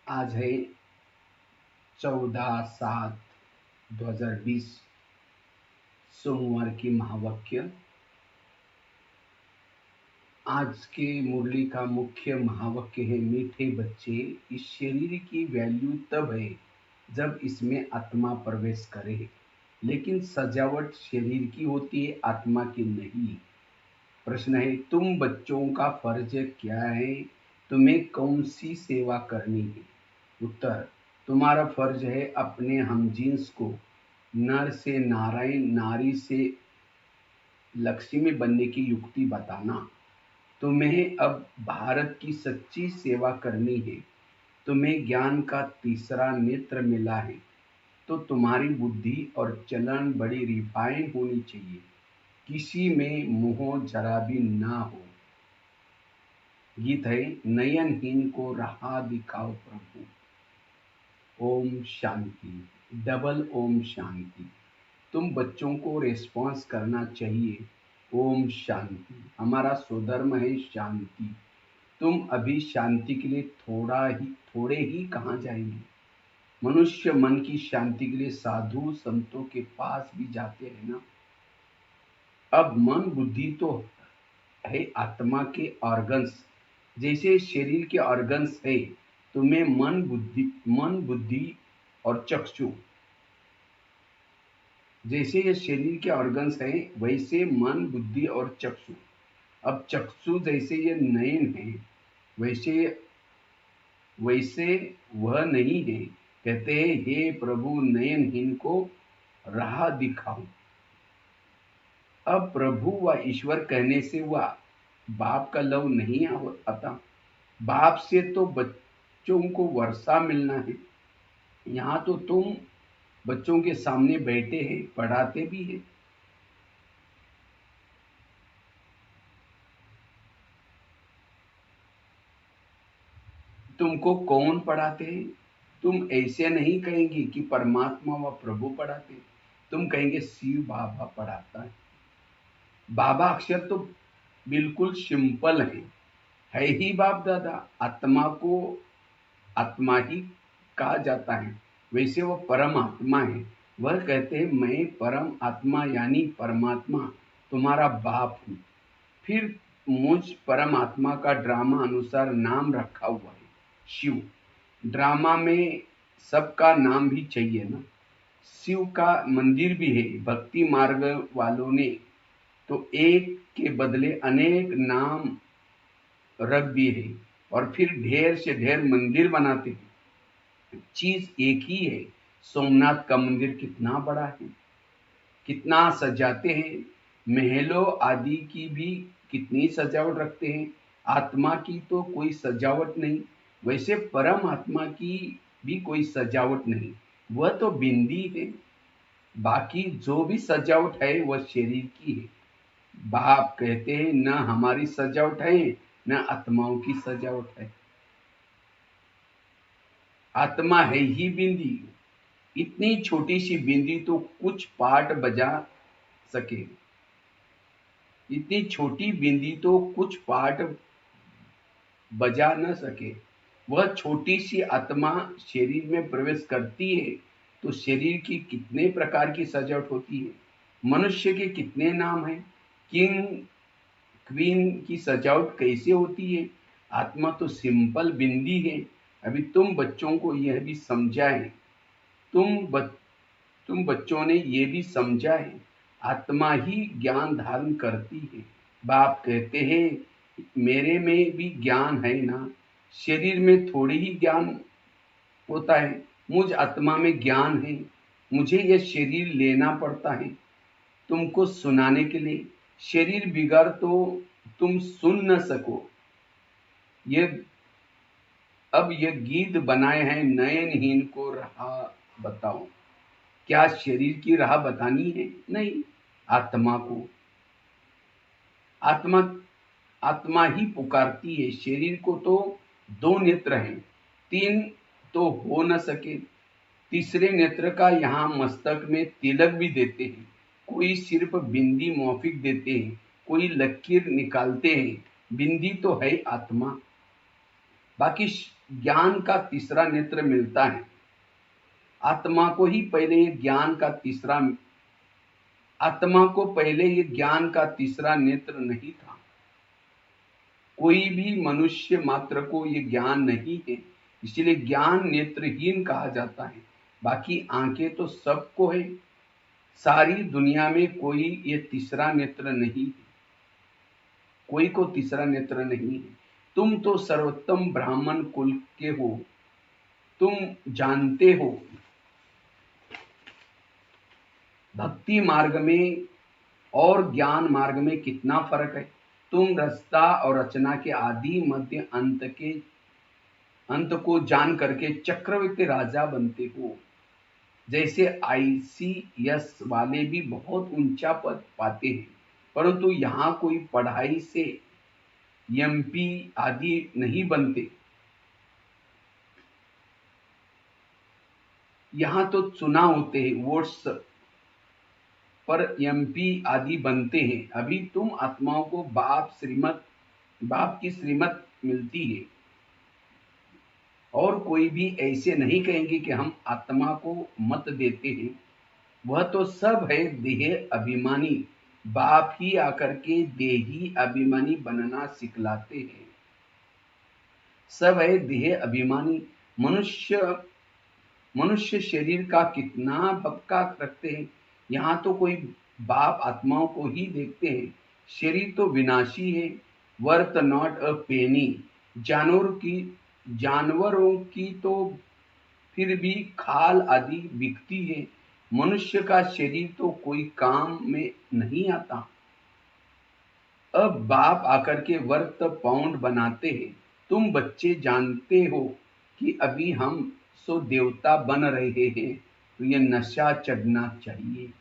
आज है 14/7/2020 सोमवार की महावाक्य। आज के मुरली का मुख्य महावाक्य है, मीठे बच्चे, इस शरीर की वैल्यू तब है जब इसमें आत्मा प्रवेश करे, लेकिन सजावट शरीर की होती है, आत्मा की नहीं। प्रश्न है, तुम बच्चों का फर्ज क्या है? तुम्हें कौन सी सेवा करनी है? उत्तर, तुम्हारा फर्ज है अपने हमजिन्स को नर से नारायण, नारी से लक्ष्मी बनने की युक्ति बताना। तुम्हें अब भारत की सच्ची सेवा करनी है। तुम्हें ज्ञान का तीसरा नेत्र मिला है, तो तुम्हारी बुद्धि और चलन बड़ी रिफाइन होनी चाहिए, किसी में मोह जरा भी ना हो। गीत है, नयनहीन को राह दिखाओ प्रभु। ओम शांति। डबल ओम शांति। तुम बच्चों को रेस्पॉन्स करना चाहिए। ओम शांति। हमारा स्वधर्म है शांति। तुम अभी शांति के लिए थोड़े ही कहाँ जाएंगे? मनुष्य मन की शांति के लिए साधु संतों के पास भी जाते हैं ना। अब मन बुद्धि तो है आत्मा के ऑर्गन्स, जैसे शरीर के ऑर्गन्स है। तुम्हें मन बुद्धि और चक्षु, जैसे ये शरीर के ऑर्गन्स है वैसे मन बुद्धि और चक्षु। अब चक्षु जैसे ये नयन है, वैसे वैसे वह नहीं है। कहते हैं, हे प्रभु नयनहीन को राह दिखाओ। अब प्रभु व ईश्वर कहने से वह बाप का लव नहीं आता। बाप से तो बच्चों को वर्षा मिलना है। यहाँ तो तुम बच्चों के सामने बैठे हैं, पढ़ाते भी हैं। तुमको कौन पढ़ाते हैं? तुम ऐसे नहीं कहेंगे कि परमात्मा व प्रभु पढ़ाते, तुम कहेंगे शिव बाबा पढ़ाता है। बाबा अक्षर तो बिल्कुल सिंपल है ही बाप दादा। आत्मा को आत्मा ही कहा जाता है, वैसे वो परम आत्मा है। वह कहते हैं, मैं परम आत्मा यानी परमात्मा तुम्हारा बाप हूँ। फिर मुझ परम आत्मा का ड्रामा अनुसार नाम रखा हुआ है शिव। ड्रामा में सबका नाम भी चाहिए ना। शिव का मंदिर भी है। भक्ति मार्ग वालों ने तो एक के बदले अनेक नाम रख दिए हैं और फिर ढेर से ढेर मंदिर बनाते हैं। चीज एक ही है। सोमनाथ का मंदिर कितना बड़ा है, कितना सजाते हैं। महलों आदि की भी कितनी सजावट रखते हैं। आत्मा की तो कोई सजावट नहीं, वैसे परम आत्मा की भी कोई सजावट नहीं। वह तो बिंदी है। बाकी जो भी सजावट है वह शरीर की है। बाप कहते हैं, न हमारी सजावट है न आत्माओं की सजावट है। आत्मा है ही बिंदी। इतनी छोटी सी बिंदी तो कुछ पार्ट बजा सके। इतनी छोटी बिंदी तो कुछ पार्ट बजा न सके। वह छोटी सी आत्मा शरीर में प्रवेश करती है तो शरीर की कितने प्रकार की सजावट होती है। मनुष्य के कितने नाम हैं। किंग क्वीन की सजावट कैसे होती है। आत्मा तो सिंपल बिंदी है। अभी तुम बच्चों को यह भी समझाएं। तुम बच्चों ने ये भी समझा है, आत्मा ही ज्ञान धारण करती है। बाप कहते हैं, मेरे में भी ज्ञान है ना। शरीर में थोड़ी ही ज्ञान होता है, मुझ आत्मा में ज्ञान है। मुझे यह शरीर लेना पड़ता है तुमको सुनाने के लिए। शरीर बिगड़ तो तुम सुन न सको। ये अब यह गीत बनाए हैं, नयनहीन को राह बताओ। क्या शरीर की राह बतानी है? नहीं, आत्मा को। आत्मा आत्मा ही पुकारती है। शरीर को तो दो नेत्र हैं, तीन तो हो न सके। तीसरे नेत्र का यहाँ मस्तक में तिलक भी देते हैं। कोई सिर्फ बिंदी मौफिक देते हैं, कोई लकीर निकालते हैं। बिंदी तो है आत्मा। बाकी ज्ञान का तीसरा नेत्र मिलता है। आत्मा को ही पहले ये ज्ञान का तीसरा आत्मा को पहले ये ज्ञान का तीसरा नेत्र नहीं था। कोई भी मनुष्य मात्र को ये ज्ञान नहीं है, इसलिए ज्ञान नेत्रहीन कहा जाता है। बाकी आंखें तो सबको है। सारी दुनिया में कोई ये तीसरा नेत्र नहीं है, कोई को तीसरा नेत्र नहीं है। तुम तो सर्वोत्तम ब्राह्मण कुल के हो, तुम जानते हो भक्ति मार्ग में और ज्ञान मार्ग में कितना फर्क है। तुम रचता और रचना के आदि मध्य अंत को जान करके चक्रवर्ती राजा बनते हो। जैसे ICS वाले भी बहुत ऊंचा पद पाते हैं, परंतु यहाँ कोई पढ़ाई से MP आदि नहीं बनते। यहाँ तो चुनाव होते हैं, वोट्स पर MP आदि बनते हैं। अभी तुम आत्माओं को बाप की श्रीमत मिलती है, और कोई भी ऐसे नहीं कहेंगे कि हम आत्मा को मत देते हैं। वह तो सब है देह अभिमानी। बाप ही आकर के देही अभिमानी बनना सिखलाते हैं। सब है देह अभिमानी। मनुष्य शरीर का कितना भपका रखते हैं। यहाँ तो कोई बाप आत्माओं को ही देखते हैं। शरीर तो विनाशी है, वर्थ नॉट अ पेनी। जानवरों की तो फिर भी खाल आदि बिकती है। मनुष्य का शरीर तो कोई काम में नहीं आता। अब बाप आकर के वर्थ पाउंड बनाते हैं। तुम बच्चे जानते हो कि अभी हम सो देवता बन रहे हैं, तो ये नशा चढ़ना चाहिए।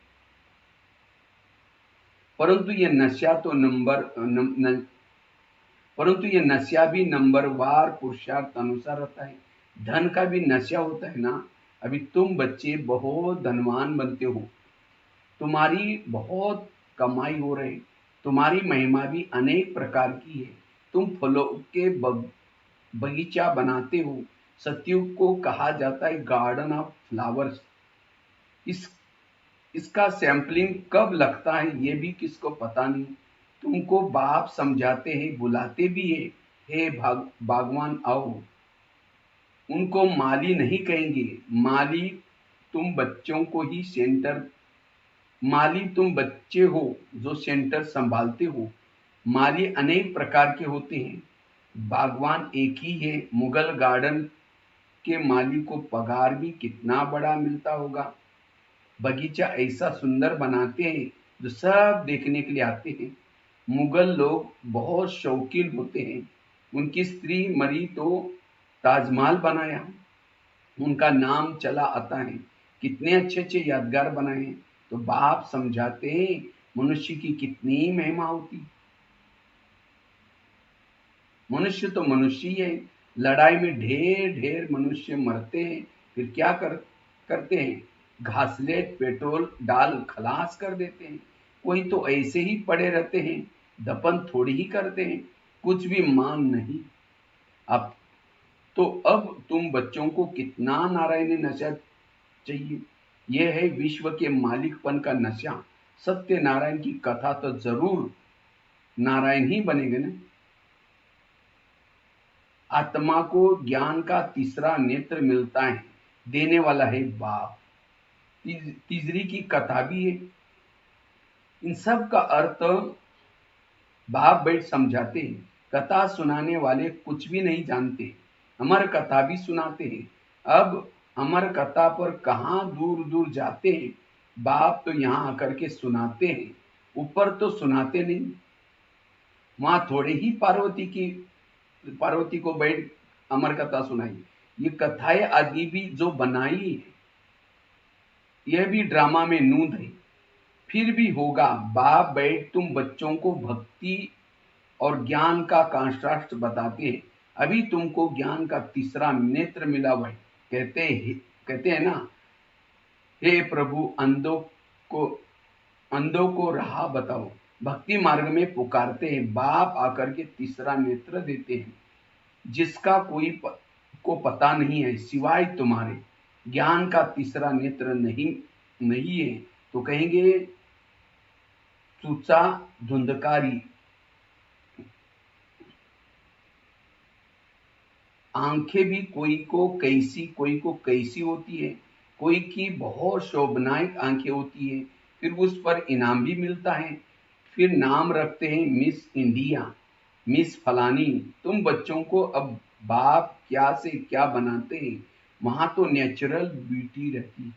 परंतु ये नशा भी नंबरवार पुरुषार्थ अनुसार रहता है। धन का भी नशा होता है ना। अभी तुम बच्चे बहुत धनवान बनते हो, तुम्हारी बहुत कमाई हो रही, तुम्हारी महिमा भी अनेक प्रकार की है। तुम फलों के बगीचा बनाते हो। सतयुग को कहा जाता है गार्डन ऑफ फ्लावर्स। इसका सैंपलिंग कब लगता है ये भी किसको पता नहीं। तुमको बाप समझाते हैं, बुलाते भी है, हे बागवान आओ। उनको माली नहीं कहेंगे। माली तुम बच्चे हो जो सेंटर संभालते हो। माली अनेक प्रकार के होते हैं, बागवान एक ही है। मुगल गार्डन के माली को पगार भी कितना बड़ा मिलता होगा। बगीचा ऐसा सुंदर बनाते हैं जो सब देखने के लिए आते हैं। मुगल लोग बहुत शौकीन होते हैं। उनकी स्त्री मरी तो ताजमहल बनाया, उनका नाम चला आता है। कितने अच्छे अच्छे यादगार बनाए हैं। तो बाप समझाते हैं मनुष्य की कितनी महिमा होती। मनुष्य तो मनुष्य ही है। लड़ाई में ढेर ढेर मनुष्य मरते हैं, फिर क्या करते हैं, घासलेट पेट्रोल डाल खलास कर देते हैं। कोई तो ऐसे ही पड़े रहते हैं, दफन थोड़ी ही करते हैं, कुछ भी मान नहीं। अब तुम बच्चों को कितना नारायणी नशा चाहिए। यह है विश्व के मालिकपन का नशा। सत्य नारायण की कथा तो जरूर नारायण ही बनेंगे ना। आत्मा को ज्ञान का तीसरा नेत्र मिलता है, देने वाला है बाप। तीसरी की कथा भी है। इन सब का अर्थ बाप बैठ समझाते हैं। कथा सुनाने वाले कुछ भी नहीं जानते, अमर कथा भी सुनाते हैं। अब अमर कथा पर कहाँ दूर दूर जाते हैं, बाप तो यहाँ आकर के सुनाते हैं, ऊपर तो सुनाते नहीं। वहाँ थोड़े ही पार्वती को बैठ अमर कथा सुनाई। ये कथाएं आदि भी जो बनाई है, यह भी ड्रामा में नूंद है। फिर भी होगा। बाप बैठ तुम बच्चों को भक्ति और ज्ञान का कॉन्ट्रास्ट बताते हैं। अभी तुमको ज्ञान का तीसरा नेत्र मिला हुआ है। कहते हैं ना, हे प्रभु अंधों को राह बताओ। भक्ति मार्ग में पुकारते हैं, बाप आकर के तीसरा नेत्र देते हैं। जिसका कोई को पता नहीं है सिवाय तुम्हारे, ज्ञान का तीसरा नेत्र नहीं है, तो कहेंगे चूचा धुंधकारी। आंखें भी कोई को कैसी होती है, कोई की बहुत शोभनायक आंखें होती है, फिर उस पर इनाम भी मिलता है, फिर नाम रखते हैं मिस इंडिया, मिस फलानी। तुम बच्चों को अब बाप क्या से क्या बनाते हैं, वहां तो नेचुरल ब्यूटी रहती है।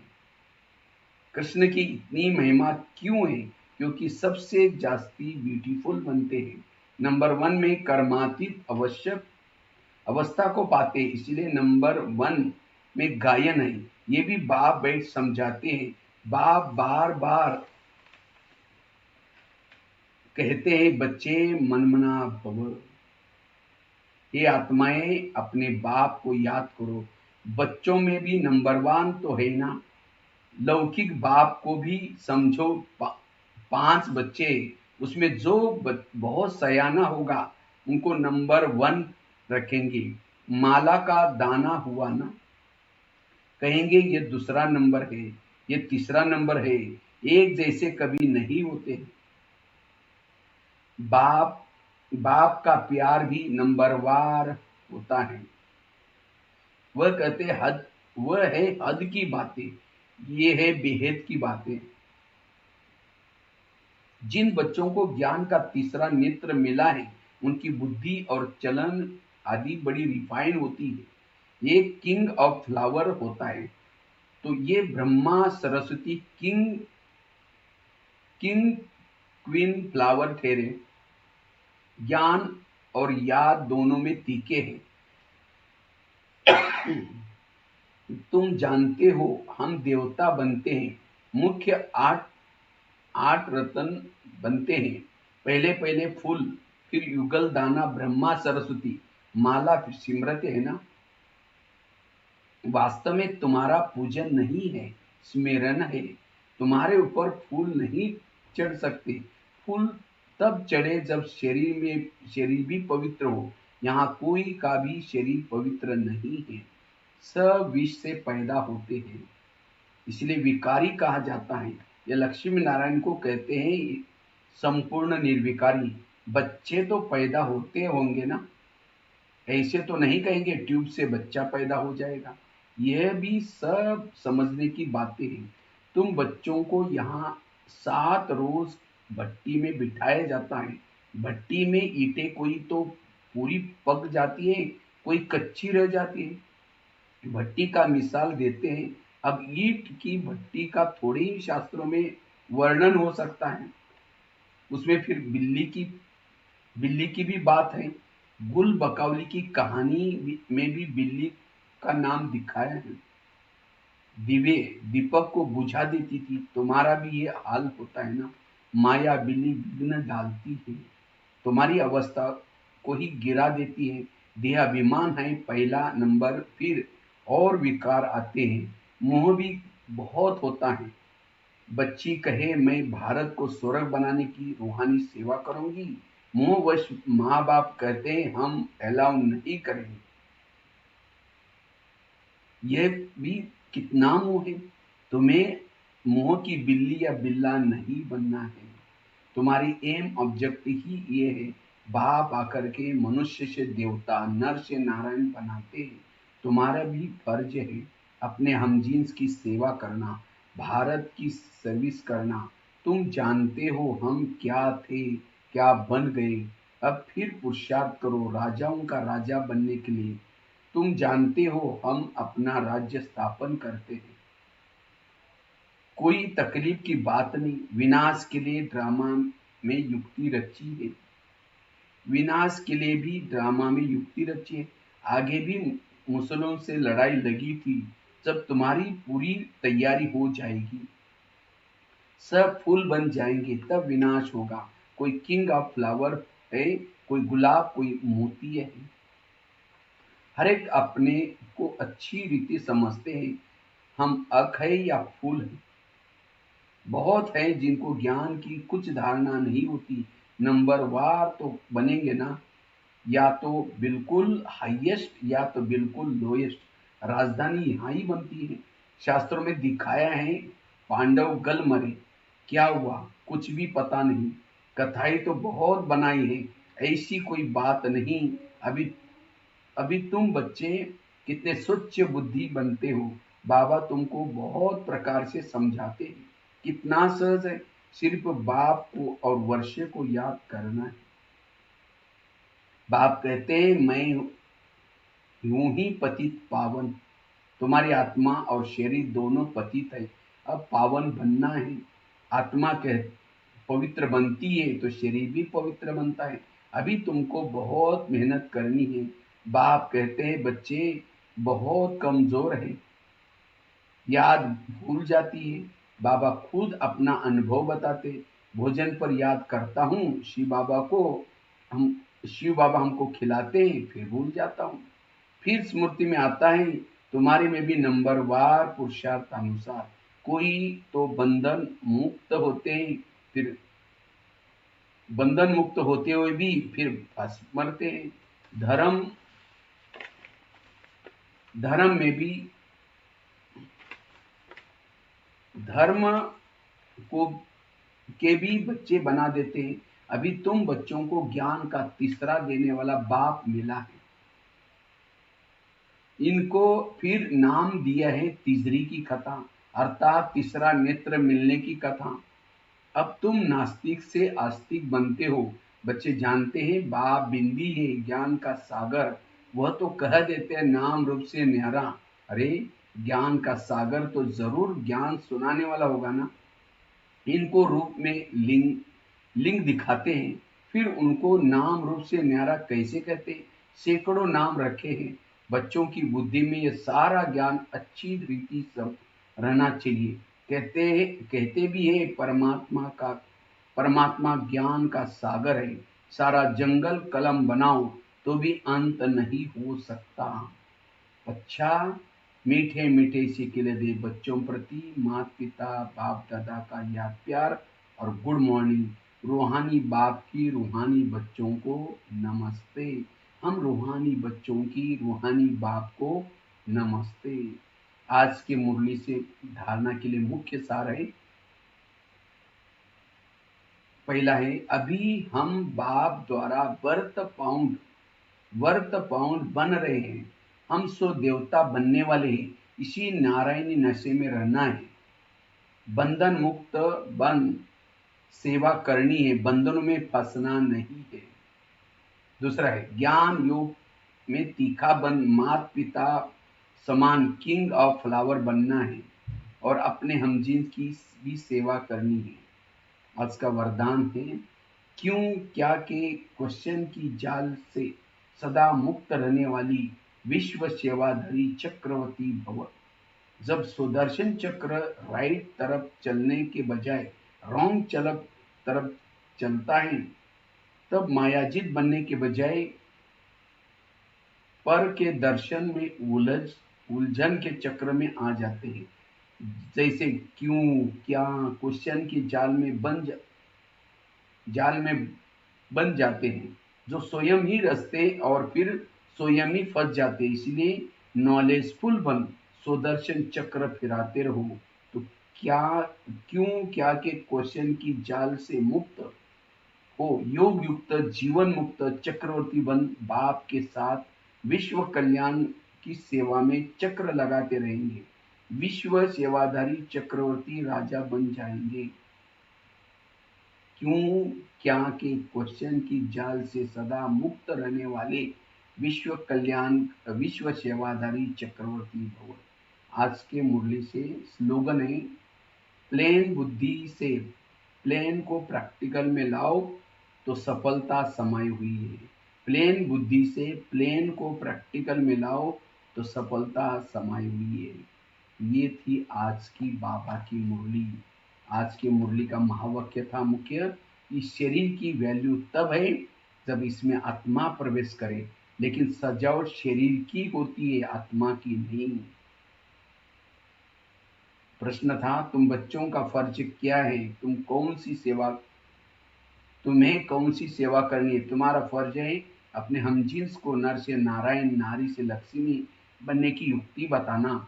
कृष्ण की इतनी महिमा क्यों है, क्योंकि सबसे जास्ती ब्यूटीफुल बनते हैं। नंबर 1 में कर्मातीत आवश्यक अवस्था को पाते, इसलिए नंबर 1 में गायन है। ये भी बाप बैठ समझाते हैं। बाप बार बार कहते हैं बच्चे मनमना भव, ये आत्माएं अपने बाप को याद करो। बच्चों में भी नंबर 1 तो है ना, लौकिक बाप को भी समझो। 5 बच्चे, उसमें जो बहुत सयाना होगा उनको नंबर 1 रखेंगे। माला का दाना हुआ ना, कहेंगे ये दूसरा नंबर है, ये तीसरा नंबर है। एक जैसे कभी नहीं होते। बाप बाप का प्यार भी नंबरवार होता है। वह कहते हद, वह है हद की बातें, ये है बेहद की बातें। जिन बच्चों को ज्ञान का तीसरा नेत्र मिला है, उनकी बुद्धि और चलन आदि बड़ी रिफाइन होती है। ये किंग ऑफ फ्लावर होता है। तो ये Brahma Saraswati king king queen flower ठहरे। ज्ञान और याद दोनों में तीखे हैं। तुम जानते हो हम देवता बनते हैं, मुख्य 8 रतन बनते हैं। पहले पहले फूल, फिर युगल दाना ब्रह्मा सरस्वती, माला फिर सिमरत है ना। वास्तव में तुम्हारा पूजन नहीं है, स्मरण है। तुम्हारे ऊपर फूल नहीं चढ़ सकते। फूल तब चढ़े जब शरीर भी पवित्र हो। यहाँ कोई का भी शरीर पवित्र नहीं है, सब विष से पैदा होते हैं, इसलिए विकारी कहा जाता है। ये लक्ष्मी नारायण को कहते हैं संपूर्ण निर्विकारी। बच्चे तो पैदा होते होंगे ना, ऐसे तो नहीं कहेंगे ट्यूब से बच्चा पैदा हो जाएगा। यह भी सब समझने की बातें हैं। तुम बच्चों को यहाँ 7 रोज भट्टी में बिठाया जाता है। भट्टी में ईंटें कोई तो पूरी पक जाती है, कोई कच्ची रह जाती है। भट्टी का मिसाल देते हैं। अब ईंट की भट्टी का थोड़े ही शास्त्रों में वर्णन हो सकता है। उसमें फिर बिल्ली की भी बात है। गुल बकौली की कहानी में भी बिल्ली का नाम दिखाया है। दीपक को बुझा देती थी। तुम्हारा भी ये हाल होता है ना, माया बिल्ली विघ्न डालती है, तुम्हारी अवस्था को ही गिरा देती है। देहाभिमान है पहला नंबर, फिर और विकार आते हैं। मोह भी बहुत होता है। बच्ची कहे मैं भारत को स्वर्ग बनाने की रूहानी सेवा करूंगी, मोहवश माँ बाप कहते हैं हम अलाउ नहीं करेंगे। यह भी कितना मोह है। तुम्हें मोह की बिल्ली या बिल्ला नहीं बनना है। तुम्हारी एम ऑब्जेक्टिव ही ये है। बाप आकर के मनुष्य से देवता, नर से नारायण बनाते हैं। तुम्हारा भी फर्ज है अपने हमजीन्स की सेवा करना, भारत की सर्विस करना। तुम जानते हो हम क्या थे, क्या बन गए। अब फिर पुरुषार्थ करो राजाओं का राजा बनने के लिए। तुम जानते हो हम अपना राज्य स्थापन करते हैं। कोई तकलीफ की बात नहीं। विनाश के लिए ड्रामा में युक्ति रची है। विनाश के लिए भी ड्रामा में युक्ति रची है। आगे भी मुसलों से लड़ाई लगी थी। जब तुम्हारी पूरी तैयारी हो जाएगी, सब फूल बन जाएंगे, तब विनाश होगा। कोई किंग ऑफ फ्लावर है, कोई गुलाब, कोई मोती है। हर एक अपने को अच्छी रीति समझते हैं। हम अक है या फूल है। बहुत है जिनको ज्ञान की कुछ धारणा नहीं होती। नंबर वार तो बनेंगे ना। या तो बिल्कुल हाईएस्ट या तो बिल्कुल लोएस्ट, राजधानी यहाँ ही बनती है। शास्त्रों में दिखाया है, पांडव गल मरे, क्या हुआ कुछ भी पता नहीं, कथाएं तो बहुत बनाई है, ऐसी कोई बात नहीं। अभी अभी तुम बच्चे कितने स्वच्छ बुद्धि बनते हो, बाबा तुमको बहुत प्रकार से समझाते हैं, कितना सहज है, सिर्फ बाप को और वर्षे को याद करना है। बाप कहते हैं मैं यूं ही पतित पावन, तुम्हारी आत्मा और शरीर दोनों पतित है, अब पावन बनना है। आत्मा कह पवित्र बनती है तो शरीर भी पवित्र बनता है। अभी तुमको बहुत मेहनत करनी है। बाप कहते हैं बच्चे बहुत कमजोर है, याद भूल जाती है। बाबा खुद अपना अनुभव बताते, भोजन पर याद करता हूँ शिव बाबा को, हम शिव बाबा हमको खिलाते हैं फिर भूल जाता हूँ। फिर स्मृति में आता है तुम्हारे में भी नंबरवार पुरुषार्थ अनुसार, कोई तो बंधन मुक्त होते हैं, फिर बंधन मुक्त होते हुए भी फिर फंस मरते हैं। धर्म धर्म में भी धर्म को के भी बच्चे बना देते हैं। अभी तुम बच्चों को ज्ञान का तीसरा देने वाला बाप मिला है, इनको फिर नाम दिया है तीसरी की कथा, अर्थात तीसरा नेत्र मिलने की कथा। अब तुम नास्तिक से आस्तिक बनते हो। बच्चे जानते हैं बाप बिंदी है ज्ञान का सागर, वह तो कह देते हैं नाम रूप से न्यारा। अरे ज्ञान का सागर तो जरूर ज्ञान सुनाने वाला होगा ना। इनको रूप में लिंग लिंग दिखाते हैं, फिर उनको नाम रूप से न्यारा कैसे कहते हैं। सैकड़ों नाम रखे हैं। बच्चों की बुद्धि में ये सारा ज्ञान अच्छी रीति सब रहना चाहिए। कहते भी है परमात्मा ज्ञान का सागर है, सारा जंगल कलम बनाओ तो भी अंत नहीं हो सकता। अच्छा, मीठे मीठे सिकिले दे बच्चों प्रति माता पिता बाप दादा का याद प्यार और गुड मॉर्निंग। रूहानी बाप की रूहानी बच्चों को नमस्ते। हम रूहानी बच्चों की रूहानी बाप को नमस्ते। आज के मुरली से धारणा के लिए मुख्य सार है, पहला है अभी हम बाप द्वारा वर्त पाउंड बन रहे हैं। हम सो देवता बनने वाले हैं, इसी नारायणी नशे में रहना है। बंधन मुक्त बन सेवा करनी है, बंधनों में फंसना नहीं है। दूसरा है ज्ञान योग में तीखा बन माता पिता समान किंग ऑफ फ्लावर बनना है और अपने हमजीन की भी सेवा करनी है। आज का वरदान है क्यों क्या के क्वेश्चन की जाल से सदा मुक्त रहने वाली विश्व सेवाधारी चक्रवर्ती भव। जब सुदर्शन चक्र राइट तरफ चलने के बजाय रॉन्ग तरफ चलता है, तब मायाजित बनने के बजाय पर के दर्शन में उलझन के चक्र में आ जाते हैं। जैसे क्यों क्या क्वेश्चन की जाल में बन जाते हैं, जो स्वयं ही रचते और फिर स्वयं ही फंस जाते। इसलिए नॉलेजफुल बन सुदर्शन चक्र फिराते रहो। तो क्या क्यों क्या के क्वेश्चन की जाल से मुक्त हो, योग युक्त जीवन मुक्त चक्रवर्ती बन बाप के साथ विश्व कल्याण की सेवा में चक्र लगाते रहेंगे। विश्व सेवाधारी चक्रवर्ती राजा बन जाएंगे। क्यों क्या के क्वेश्चन की जाल से सदा मुक्त रहने वाले विश्व सेवाधारी चक्रवर्ती भव। आज के मुरली से स्लोगन है प्लेन बुद्धि से प्लेन को प्रैक्टिकल में लाओ तो सफलता समाई हुई है। प्लेन बुद्धि से प्लेन को प्रैक्टिकल में लाओ तो सफलता समाई हुई है। ये थी आज की बाबा की मुरली। आज की मुरली का महावाक्य था मुख्य, इस शरीर की वैल्यू तब है जब इसमें आत्मा प्रवेश करे, लेकिन सजावट शरीर की होती है, आत्मा की नहीं। प्रश्न था तुम बच्चों का फर्ज क्या है, तुम्हें कौन सी सेवा करनी है। तुम्हारा फर्ज है अपने हमजिन्स को नर से नारायण, नारी से लक्ष्मी बनने की युक्ति बताना।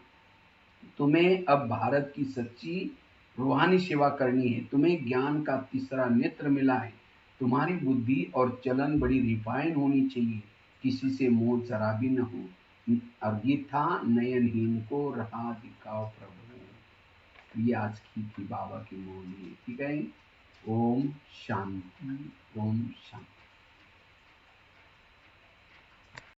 तुम्हें अब भारत की सच्ची रूहानी सेवा करनी है। तुम्हें ज्ञान का तीसरा नेत्र मिला है। तुम्हारी बुद्धि और चलन बड़ी रिफाइन होनी चाहिए। किसी से मोह जरा भी न हो। और ये था नयनहीन को राह दिखाओ प्रभु। ये आज की थी बाबा की मौली। ठीक है। ओम शांति, ओम शांति।